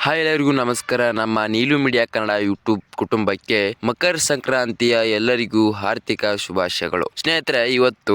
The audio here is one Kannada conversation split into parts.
ಹಾಯ್ ಎಲ್ಲರಿಗೂ ನಮಸ್ಕಾರ. ನಮ್ಮ ನೀಲು ಮೀಡಿಯಾ ಕನ್ನಡ ಯೂಟ್ಯೂಬ್ ಕುಟುಂಬಕ್ಕೆ ಮಕರ ಸಂಕ್ರಾಂತಿಯ ಎಲ್ಲರಿಗೂ ಹಾರ್ದಿಕ ಶುಭಾಶಯಗಳು. ಸ್ನೇಹಿತರೆ, ಇವತ್ತು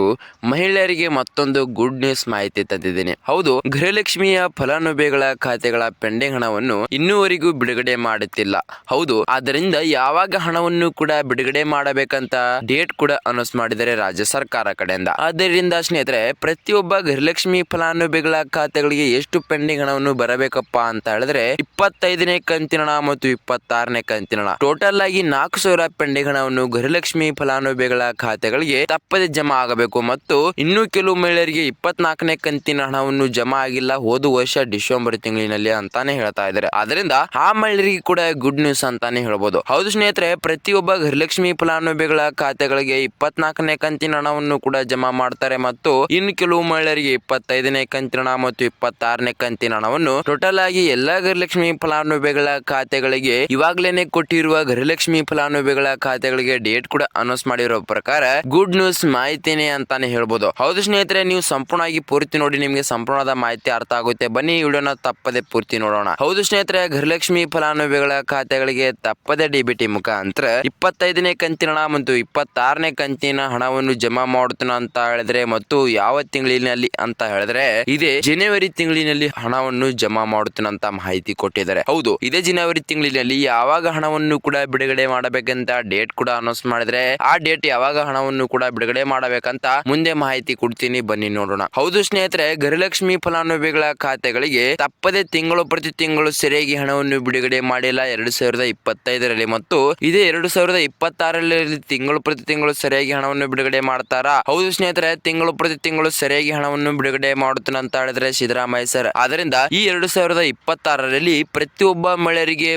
ಮಹಿಳೆಯರಿಗೆ ಮತ್ತೊಂದು ಗುಡ್ ನ್ಯೂಸ್ ಮಾಹಿತಿ ತಂದಿದ್ದೇನೆ. ಹೌದು, ಗೃಹಲಕ್ಷ್ಮಿಯ ಫಲಾನುಭವಿಗಳ ಖಾತೆಗಳ ಪೆಂಡಿಂಗ್ ಹಣವನ್ನು ಇನ್ನೂವರೆಗೂ ಬಿಡುಗಡೆ ಮಾಡುತ್ತಿಲ್ಲ. ಹೌದು, ಆದ್ದರಿಂದ ಯಾವಾಗ ಹಣವನ್ನು ಕೂಡ ಬಿಡುಗಡೆ ಮಾಡಬೇಕಂತ ಡೇಟ್ ಕೂಡ ಅನೌನ್ಸ್ ಮಾಡಿದರೆ ರಾಜ್ಯ ಸರ್ಕಾರ ಕಡೆಯಿಂದ. ಆದ್ದರಿಂದ ಸ್ನೇಹಿತರೆ, ಪ್ರತಿಯೊಬ್ಬ ಗೃಹಲಕ್ಷ್ಮಿ ಫಲಾನುಭವಿಗಳ ಖಾತೆಗಳಿಗೆ ಎಷ್ಟು ಪೆಂಡಿಂಗ್ ಹಣವನ್ನು ಬರಬೇಕಪ್ಪ ಅಂತ ಹೇಳಿದ್ರೆ 25ನೇ ಕಂತಿನ ಹಣ ಮತ್ತು 26ನೇ ಕಂತಿನ ಹಣ ಟೋಟಲ್ ಆಗಿ 4,000 ಪೆಂಡಿಂಗ್ ಹಣವನ್ನು ಗೃಹಲಕ್ಷ್ಮಿ ಫಲಾನುಭವಿಗಳ ಖಾತೆಗಳಿಗೆ ತಪ್ಪದೆ ಜಮಾ ಆಗಬೇಕು. ಮತ್ತು ಇನ್ನು ಕೆಲವು ಮಹಿಳೆಯರಿಗೆ 24ನೇ ಕಂತಿನ ಹಣವನ್ನು ಜಮಾ ಆಗಿಲ್ಲ ಹೋದ ವರ್ಷ ಡಿಸೆಂಬರ್ ತಿಂಗಳಿನಲ್ಲಿ ಅಂತಾನೆ ಹೇಳ್ತಾ ಇದ್ದಾರೆ. ಆದ್ರಿಂದ ಆ ಮಹಿಳೆಯರಿಗೆ ಕೂಡ ಗುಡ್ ನ್ಯೂಸ್ ಅಂತಾನೆ ಹೇಳ್ಬೋದು. ಹೌದು ಸ್ನೇಹಿತರೆ, ಪ್ರತಿಯೊಬ್ಬ ಗೃಹಲಕ್ಷ್ಮಿ ಫಲಾನುಭವಿಗಳ ಖಾತೆಗಳಿಗೆ 24ನೇ ಕಂತಿನ ಹಣವನ್ನು ಕೂಡ ಜಮಾ ಮಾಡ್ತಾರೆ. ಮತ್ತು ಇನ್ನು ಕೆಲವು ಮಹಿಳೆಯರಿಗೆ 25ನೇ ಕಂತಿನ ಹಣ ಮತ್ತು 26ನೇ ಕಂತಿನ ಹಣವನ್ನು ಟೋಟಲ್ ಆಗಿ ಎಲ್ಲಾ ಗೃಹಲಕ್ಷ್ಮಿ ಫಲಾನುಭವಿಗಳ ಖಾತೆಗಳಿಗೆ ಇವಾಗಲೇನೆ ಕೊಟ್ಟಿರುವ ಗೃಹಲಕ್ಷ್ಮಿ ಫಲಾನುಭವಿಗಳ ಖಾತೆಗಳಿಗೆ ಡೇಟ್ ಕೂಡ ಅನೌನ್ಸ್ ಮಾಡಿರೋ ಪ್ರಕಾರ ಗುಡ್ ನ್ಯೂಸ್ ಮಾಹಿತಿನೇ ಅಂತಾನೆ ಹೇಳ್ಬೋದು. ಹೌದು ಸ್ನೇಹಿತರೆ, ನೀವು ಸಂಪೂರ್ಣವಾಗಿ ಪೂರ್ತಿ ನೋಡಿ ನಿಮಗೆ ಸಂಪೂರ್ಣವಾದ ಮಾಹಿತಿ ಅರ್ಥ ಆಗುತ್ತೆ. ಬನ್ನಿ ವಿಡಿಯೋನ ತಪ್ಪದೆ ಪೂರ್ತಿ ನೋಡೋಣ. ಹೌದು ಸ್ನೇಹಿತರೆ, ಗೃಹಲಕ್ಷ್ಮಿ ಫಲಾನುಭವಿಗಳ ಖಾತೆಗಳಿಗೆ ತಪ್ಪದೆ ಡಿಬಿಟಿ ಮುಖಾಂತರ 25ನೇ ಕಂತಿನ ಹಣ ಮತ್ತು 26ನೇ ಕಂತಿನ ಹಣವನ್ನು ಜಮಾ ಮಾಡುತ್ತಾನ ಅಂತ ಹೇಳಿದ್ರೆ, ಮತ್ತು ಯಾವ ತಿಂಗಳಿನಲ್ಲಿ ಅಂತ ಹೇಳಿದ್ರೆ ಇದೇ ಜನವರಿ ತಿಂಗಳಿನಲ್ಲಿ ಹಣವನ್ನು ಜಮಾ ಮಾಡುತ್ತಾನಂತ ಮಾಹಿತಿ ಕೊಟ್ಟಿದ್ದಾರೆ. ಹೌದು, ಇದೇ ಜನವರಿ ತಿಂಗಳಿನಲ್ಲಿ ಯಾವಾಗ ಹಣವನ್ನು ಕೂಡ ಬಿಡುಗಡೆ ಮಾಡಬೇಕಂತ ಡೇಟ್ ಕೂಡ ಅನೌನ್ಸ್ ಮಾಡಿದ್ರೆ ಆ ಡೇಟ್ ಯಾವಾಗ ಹಣವನ್ನು ಕೂಡ ಬಿಡುಗಡೆ ಮಾಡಬೇಕಂತ ಮುಂದೆ ಮಾಹಿತಿ ಕೊಡ್ತೀನಿ, ಬನ್ನಿ ನೋಡೋಣ. ಹೌದು ಸ್ನೇಹಿತರೆ, ಗೃಹಲಕ್ಷ್ಮಿ ಫಲಾನುಭವಿಗಳ ಖಾತೆಗಳಿಗೆ ತಪ್ಪದೆ ತಿಂಗಳು ಪ್ರತಿ ತಿಂಗಳು ಸರಿಯಾಗಿ ಹಣವನ್ನು ಬಿಡುಗಡೆ ಮಾಡಿಲ್ಲ 2025ರಲ್ಲಿ ಮತ್ತು ಇದೇ 2026ರಲ್ಲಿ ತಿಂಗಳು ಪ್ರತಿ ತಿಂಗಳು ಸರಿಯಾಗಿ ಹಣವನ್ನು ಬಿಡುಗಡೆ ಮಾಡ್ತಾರಾ? ಹೌದು ಸ್ನೇಹಿತರೆ, ತಿಂಗಳು ಪ್ರತಿ ತಿಂಗಳು ಸರಿಯಾಗಿ ಹಣವನ್ನು ಬಿಡುಗಡೆ ಮಾಡುತ್ತಾನೆ ಅಂತ ಹೇಳಿದ್ರೆ ಸಿದ್ದರಾಮಯ್ಯ ಸರ್. ಆದ್ರಿಂದ ಈ 2026ರಲ್ಲಿ ಪ್ರತಿಯೊಬ್ಬ ಮಹಿಳೆಯರಿಗೆ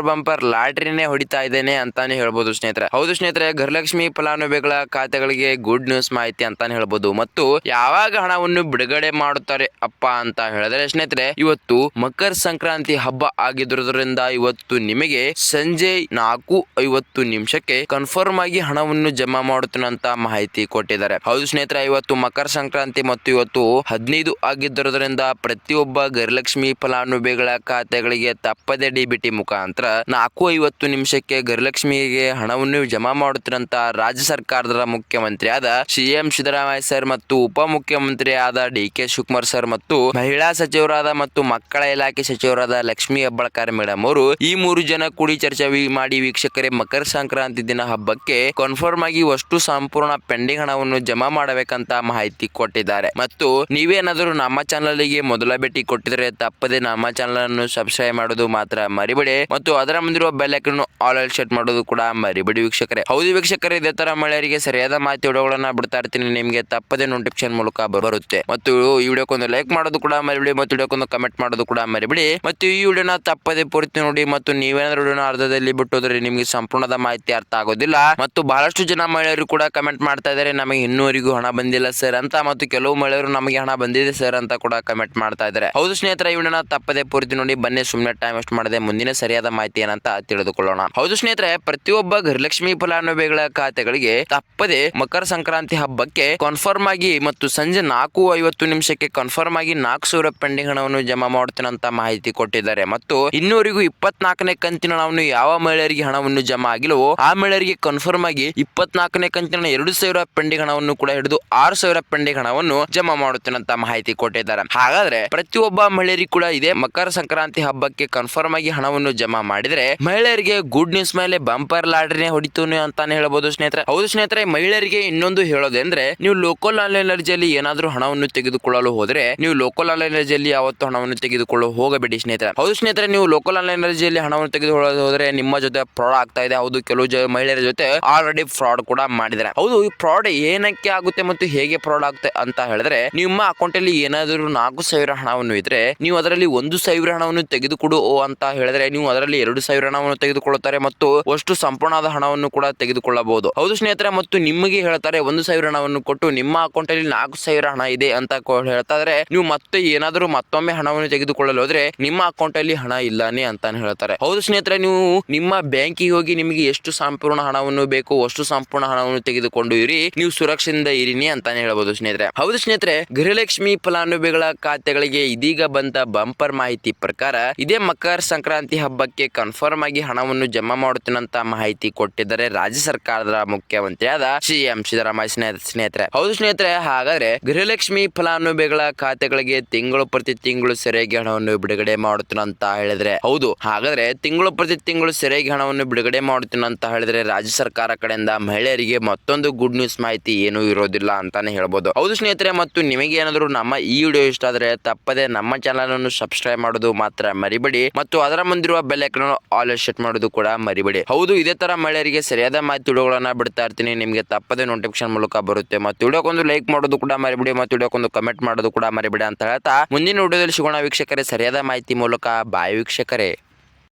ಬಂಪರ್ ಲಾಟ್ರಿನೇ ಹೊಡಿತಾ ಇದ್ದೇನೆ ಅಂತಾನೆ ಹೇಳ್ಬೋದು ಸ್ನೇಹಿತರೆ. ಹೌದು ಸ್ನೇಹಿತರೆ, ಗೃಹಲಕ್ಷ್ಮಿ ಫಲಾನುಭವಿಗಳ ಖಾತೆಗಳಿಗೆ ಗುಡ್ ನ್ಯೂಸ್ ಮಾಹಿತಿ ಅಂತಾನೆ ಹೇಳ್ಬೋದು. ಮತ್ತು ಯಾವಾಗ ಹಣವನ್ನು ಬಿಡುಗಡೆ ಮಾಡುತ್ತಾರೆ ಅಪ್ಪ ಅಂತ ಹೇಳಿದ್ರೆ ಸ್ನೇಹಿತರೆ, ಇವತ್ತು ಮಕರ ಸಂಕ್ರಾಂತಿ ಹಬ್ಬ ಆಗಿರೋದ್ರಿಂದ ಇವತ್ತು ನಿಮಗೆ ಸಂಜೆ 4:50 ಕನ್ಫರ್ಮ್ ಆಗಿ ಹಣವನ್ನು ಜಮಾ ಮಾಡುತ್ತಾನೆ ಅಂತ ಮಾಹಿತಿ ಕೊಟ್ಟಿದ್ದಾರೆ. ಹೌದು ಸ್ನೇಹಿತರೆ, ಇವತ್ತು ಮಕರ ಸಂಕ್ರಾಂತಿ ಮತ್ತು ಇವತ್ತು 15 ಆಗಿರೋದ್ರಿಂದ ಪ್ರತಿಯೊಬ್ಬ ಗೃಹಲಕ್ಷ್ಮಿ ಫಲಾನುಭವಿಗಳ ಖಾತೆಗಳಿಗೆ ತಪ್ಪದೆ ಡಿಬಿಟಿ ಮುಖಾಂತರ 4:50 ಗೃಹಲಕ್ಷ್ಮಿಗೆ ಹಣವನ್ನು ಜಮಾ ಮಾಡುತ್ತಿರಂತ ರಾಜ್ಯ ಸರ್ಕಾರದ ಮುಖ್ಯಮಂತ್ರಿ ಆದ ಸಿಎಂ ಸಿದ್ದರಾಮಯ್ಯ ಸರ್ ಮತ್ತು ಉಪಮುಖ್ಯಮಂತ್ರಿ ಆದ ಡಿ.ಕೆ. ಶಿವಕುಮಾರ್ ಸರ್ ಮತ್ತು ಮಹಿಳಾ ಸಚಿವರಾದ ಮತ್ತು ಮಕ್ಕಳ ಇಲಾಖೆ ಸಚಿವರಾದ ಲಕ್ಷ್ಮೀ ಹೆಬ್ಬಾಳ್ಕರ್ ಮೇಡಮ್ ಅವರು ಈ 3 ಜನ ಕೂಡಿ ಚರ್ಚೆ ಮಾಡಿ ವೀಕ್ಷಕರೇ ಮಕರ ಸಂಕ್ರಾಂತಿ ದಿನ ಹಬ್ಬಕ್ಕೆ ಕನ್ಫರ್ಮ್ ಆಗಿ ಅಷ್ಟು ಸಂಪೂರ್ಣ ಪೆಂಡಿಂಗ್ ಹಣವನ್ನು ಜಮಾ ಮಾಡಬೇಕಂತ ಮಾಹಿತಿ ಕೊಟ್ಟಿದ್ದಾರೆ. ಮತ್ತು ನೀವೇನಾದರೂ ನಮ್ಮ ಚಾನಲ್ಗೆ ಮೊದಲ ಭೇಟಿ ಕೊಟ್ಟಿದ್ರೆ ತಪ್ಪದೆ ನಮ್ಮ ಚಾನಲ್ ಅನ್ನು ಸಬ್ಸ್ಕ್ರೈಬ್ ಮಾಡೋದು ಮಾತ್ರ ಮರಿಬೇಡಿ ಮತ್ತು ಅದರ ಮುಂದಿರುವ ಬೆಲ್ ಐಕಾನ್ ಆಲ್ ಸೆಟ್ ಮಾಡೋದು ಕೂಡ ಮರಿಬೇಡಿ ವೀಕ್ಷಕರೇ. ಹೌದು ವೀಕ್ಷಕರೇ, ಇದೇ ತರ ಮಹಿಳೆಯರಿಗೆ ಸರಿಯಾದ ಮಾಹಿತಿ ವಿಡಿಯೋಗಳನ್ನ ಬಿಡ್ತಾ ಇರ್ತೀನಿ, ನಿಮಗೆ ತಪ್ಪದೆ ನೋಟಿಫಿಕೇಶನ್ ಮೂಲಕ ಬರುತ್ತೆ. ಮತ್ತು ಈ ವಿಡಿಯೋಕ್ಕೊಂದು ಲೈಕ್ ಮಾಡೋದು ಕೂಡ ಮರಿಬೇಡಿ ಮತ್ತು ವಿಡಿಯೋಕ್ಕೊಂದು ಕಮೆಂಟ್ ಮಾಡೋದು ಕೂಡ ಮರಿಬೇಡಿ. ಮತ್ತು ಈ ವಿಡಿಯೋನ ತಪ್ಪದೆ ಪೂರ್ತಿ ನೋಡಿ. ಮತ್ತು ನೀವೇನಾದ್ರೂ ವಿಡಿಯೋನ ಅರ್ಧದಲ್ಲಿ ಬಿಟ್ಟೋದ್ರೆ ನಿಮಗೆ ಸಂಪೂರ್ಣದ ಮಾಹಿತಿ ಅರ್ಥ ಆಗೋದಿಲ್ಲ. ಮತ್ತು ಬಹಳಷ್ಟು ಜನ ಮಹಿಳೆಯರು ಕೂಡ ಕಮೆಂಟ್ ಮಾಡ್ತಾ ಇದ್ದಾರೆ, ನಮಗೆ ಇನ್ನೂವರೆಗೂ ಹಣ ಬಂದಿಲ್ಲ ಸರ್ ಅಂತ, ಮತ್ತು ಕೆಲವು ಮಹಿಳೆಯರು ನಮಗೆ ಹಣ ಬಂದಿದೆ ಸರ್ ಅಂತ ಕೂಡ ಕಮೆಂಟ್ ಮಾಡ್ತಾ ಇದ್ದಾರೆ. ಹೌದು ಸ್ನೇಹಿತರೆ, ಈ ವಿಡಿಯೋನ ತಪ್ಪದೆ ಪೂರ್ತಿ ನೋಡಿ. ಬನ್ನಿ ಸುಮ್ಮನೆ ಟೈಮ್ ವೇಸ್ಟ್ ಮಾಡದೆ ಮುಂದಿನ ಸರಿಯಾದ ಮಾಹಿತಿ ಏನಂತ ತಿಳಿದುಕೊಳ್ಳೋಣ. ಹೌದು ಸ್ನೇಹಿತರೆ, ಪ್ರತಿಯೊಬ್ಬ ಗೃಹಲಕ್ಷ್ಮಿ ಫಲಾನುಭವಿಗಳ ಖಾತೆಗಳಿಗೆ ತಪ್ಪದೆ ಮಕರ ಸಂಕ್ರಾಂತಿ ಹಬ್ಬಕ್ಕೆ ಕನ್ಫರ್ಮ್ ಆಗಿ ಮತ್ತು ಸಂಜೆ 4:50 ಕನ್ಫರ್ಮ್ ಆಗಿ 4,000 ಪೆಂಡಿಂಗ್ ಹಣವನ್ನು ಜಮಾ ಮಾಡುತ್ತೇನೆ ಅಂತ ಮಾಹಿತಿ ಕೊಟ್ಟಿದ್ದಾರೆ. ಮತ್ತು ಇನ್ನೂವರೆಗೂ 24ನೇ ಕಂತಿನ ಹಣವನ್ನು ಯಾವ ಮಹಿಳೆಯರಿಗೆ ಹಣವನ್ನು ಜಮಾ ಆಗಿಲ್ಲವೋ ಆ ಮಹಿಳೆಯರಿಗೆ ಕನ್ಫರ್ಮ್ ಆಗಿ 24ನೇ ಕಂತಿನ 2,000 ಪೆಂಡಿಂಗ್ ಹಣವನ್ನು ಕೂಡ ಹಿಡಿದು 6,000 ಪೆಂಡಿಂಗ್ ಹಣವನ್ನು ಜಮಾ ಮಾಡುತ್ತೇನೆ ಅಂತ ಮಾಹಿತಿ ಕೊಟ್ಟಿದ್ದಾರೆ. ಹಾಗಾದ್ರೆ ಪ್ರತಿಯೊಬ್ಬ ಮಹಿಳೆಯರಿಗೆ ಕೂಡ ಇದೇ ಮಕರ ಸಂಕ್ರಾಂತಿ ಹಬ್ಬಕ್ಕೆ ಕನ್ಫರ್ಮ್ ಆಗಿ ಹಣವನ್ನು ಜಮಾ ಮಾಡಿದ್ರೆ ಮಹಿಳೆಯರಿಗೆ ಗುಡ್ ನ್ಯೂಸ್ ಮೇಲೆ ಬಂಪರ್ ಲಾಟ್ರಿನೇ ಹೊಡಿತೂನೆ ಅಂತಾನೆ ಹೇಳ್ಬೋದು ಸ್ನೇಹಿತರೆ. ಹೌದು ಸ್ನೇಹಿತರೆ, ಮಹಿಳೆಯರಿಗೆ ಇನ್ನೊಂದು ಹೇಳೋದಂದ್ರೆ, ನೀವು ಲೋಕಲ್ ಆನ್ಲೈನ್ ಎನರ್ಜಿಯಲ್ಲಿ ಏನಾದ್ರೂ ಹಣವನ್ನು ತೆಗೆದುಕೊಳ್ಳಲು ಹೋದ್ರೆ ನೀವು ಲೋಕಲ್ ಆನ್ಲೈನ್ ಎನರ್ಜಿಯಲ್ಲಿ ಯಾವತ್ತು ಹಣವನ್ನು ತೆಗೆದುಕೊಳ್ಳಲು ಹೋಗಬೇಡಿ ಸ್ನೇಹಿತರೆ. ಹೌದು ಸ್ನೇಹಿತರೆ, ನೀವು ಲೋಕಲ್ ಆನ್ಲೈನ್ ಎನರ್ಜಿಯಲ್ಲಿ ಹಣವನ್ನು ತೆಗೆದುಕೊಳ್ಳಲು ಹೋದ್ರೆ ನಿಮ್ಮ ಜೊತೆ ಫ್ರಾಡ್ ಆಗ್ತಾ ಇದೆ. ಹೌದು, ಕೆಲವು ಮಹಿಳೆಯರ ಜೊತೆ ಆಲ್ರೆಡಿ ಫ್ರಾಡ್ ಕೂಡ ಮಾಡಿದ್ದಾರೆ. ಹೌದು, ಈ ಫ್ರಾಡ್ ಏನಕ್ಕೆ ಆಗುತ್ತೆ ಮತ್ತು ಹೇಗೆ ಫ್ರಾಡ್ ಆಗುತ್ತೆ ಅಂತ ಹೇಳಿದ್ರೆ, ನಿಮ್ಮ ಅಕೌಂಟ್ ಅಲ್ಲಿ ಏನಾದರೂ 4,000 ಹಣವನ್ನು ಇದ್ರೆ ನೀವು ಅದರಲ್ಲಿ 1,000 ಹಣವನ್ನು ತೆಗೆದುಕೊಡು ಅಂತ ಹೇಳಿದ್ರೆ ನೀವು ಅದರಲ್ಲಿ 2,000 ಹಣವನ್ನು ತೆಗೆದುಕೊಳ್ಳೋದು ತೆಗೆದುಕೊಳ್ಳುತ್ತಾರೆ ಮತ್ತು ಅಷ್ಟು ಸಂಪೂರ್ಣವಾದ ಹಣವನ್ನು ಕೂಡ ತೆಗೆದುಕೊಳ್ಳಬಹುದು. ಹೌದು ಸ್ನೇಹಿತರೆ, ಮತ್ತು ನಿಮಗೆ ಹೇಳ್ತಾರೆ 1,000 ಹಣವನ್ನು ಕೊಟ್ಟು ನಿಮ್ಮ ಅಕೌಂಟ್ ಅಲ್ಲಿ 4,000 ಹಣ ಇದೆ ಅಂತ ಹೇಳ್ತಾ ಇದ್ರೆ ನೀವು ಮತ್ತೆ ಏನಾದರೂ ಮತ್ತೊಮ್ಮೆ ಹಣವನ್ನು ತೆಗೆದುಕೊಳ್ಳಲು ಹೋದ್ರೆ ನಿಮ್ಮ ಅಕೌಂಟ್ ಅಲ್ಲಿ ಹಣ ಇಲ್ಲಾನೆ ಅಂತಾನೆ ಹೇಳ್ತಾರೆ. ಹೌದು ಸ್ನೇಹಿತರೆ, ನೀವು ನಿಮ್ಮ ಬ್ಯಾಂಕಿಗೆ ಹೋಗಿ ನಿಮಗೆ ಎಷ್ಟು ಸಂಪೂರ್ಣ ಹಣವನ್ನು ಬೇಕು ಅಷ್ಟು ಸಂಪೂರ್ಣ ಹಣವನ್ನು ತೆಗೆದುಕೊಂಡು ಇರಿ, ನೀವು ಸುರಕ್ಷಿತ ಇರಿನಿ ಅಂತಾನೆ ಹೇಳ್ಬೋದು ಸ್ನೇಹಿತರೆ. ಹೌದು ಸ್ನೇಹಿತರೆ, ಗೃಹಲಕ್ಷ್ಮಿ ಫಲಾನುಭವಿಗಳ ಖಾತೆಗಳಿಗೆ ಇದೀಗ ಬಂದ ಬಂಪರ್ ಮಾಹಿತಿ ಪ್ರಕಾರ ಇದೇ ಮಕರ ಸಂಕ್ರಾಂತಿ ಹಬ್ಬಕ್ಕೆ ಕನ್ಫರ್ಮ್ ಆಗಿ ಹಣವನ್ನು ಜಮಾ ಮಾಡುತ್ತಿನಂತ ಮಾಹಿತಿ ಕೊಟ್ಟಿದ್ದಾರೆ ರಾಜ್ಯ ಸರ್ಕಾರದ ಮುಖ್ಯಮಂತ್ರಿಯಾದ ಸಿಎಂ ಸಿದ್ದರಾಮಯ್ಯ ಸ್ನೇಹಿತರೆ. ಹೌದು ಸ್ನೇಹಿತರೆ, ಹಾಗಾದ್ರೆ ಗೃಹಲಕ್ಷ್ಮಿ ಫಲಾನುಭವಿಗಳ ಖಾತೆಗಳಿಗೆ ತಿಂಗಳು ಪ್ರತಿ ತಿಂಗಳು ಸರಿಯಾಗಿ ಹಣವನ್ನು ಬಿಡುಗಡೆ ಮಾಡುತ್ತಿನಂತ ಹೇಳಿದ್ರೆ ಹೌದು, ಹಾಗಾದ್ರೆ ತಿಂಗಳು ಪ್ರತಿ ತಿಂಗಳು ಸರಿಯಾಗಿ ಹಣವನ್ನು ಬಿಡುಗಡೆ ಮಾಡುತ್ತಿನಂತ ಹೇಳಿದ್ರೆ ರಾಜ್ಯ ಸರ್ಕಾರ ಕಡೆಯಿಂದ ಮಹಿಳೆಯರಿಗೆ ಮತ್ತೊಂದು ಗುಡ್ ನ್ಯೂಸ್ ಮಾಹಿತಿ ಏನೂ ಇರೋದಿಲ್ಲ ಅಂತಾನೆ ಹೇಳ್ಬೋದು. ಹೌದು ಸ್ನೇಹಿತರೆ, ಮತ್ತು ನಿಮಗೆ ಏನಾದರೂ ನಮ್ಮ ಈ ವಿಡಿಯೋ ಇಷ್ಟ ಆದ್ರೆ ತಪ್ಪದೆ ನಮ್ಮ ಚಾನಲ್ ಅನ್ನು ಸಬ್ಸ್ಕ್ರೈಬ್ ಮಾಡೋದು ಮಾತ್ರ ಮರಿಬೇಡಿ ಮತ್ತು ಅದರ ಮುಂದಿರುವ ಬೆಲ್ ಐಕಾನ್ ಆಲ್ ಸೆಟ್ ಮಾಡೋದು ಕೂಡ ಮರಿಬೇಡಿ. ಹೌದು, ಇದೇ ತರ ಮಹಿಳೆಯರಿಗೆ ಸರಿಯಾದ ಮಾಹಿತಿ ವಿಡಿಯೋಗಳನ್ನ ಬಿಡ್ತಾ ಇರ್ತೀನಿ, ನಿಮಗೆ ತಪ್ಪದೆ ನೋಟಿಫಿಕೇಶನ್ ಮೂಲಕ ಬರುತ್ತೆ. ಮತ್ತು ವಿಡಿಯೋಕ್ಕೊಂದು ಲೈಕ್ ಮಾಡೋದು ಕೂಡ ಮರಿಬೇಡಿ ಮತ್ತು ವಿಡಿಯೋಕ್ಕೊಂದು ಕಮೆಂಟ್ ಮಾಡೋದು ಕೂಡ ಮರಿಬೇಡಿ ಅಂತ ಹೇಳ್ತಾ ಮುಂದಿನ ವಿಡಿಯೋದಲ್ಲಿ ಸಿಗೋಣ ವೀಕ್ಷಕರೇ, ಸರಿಯಾದ ಮಾಹಿತಿ ಮೂಲಕ. ಬಾಯ್ ವೀಕ್ಷಕರೇ.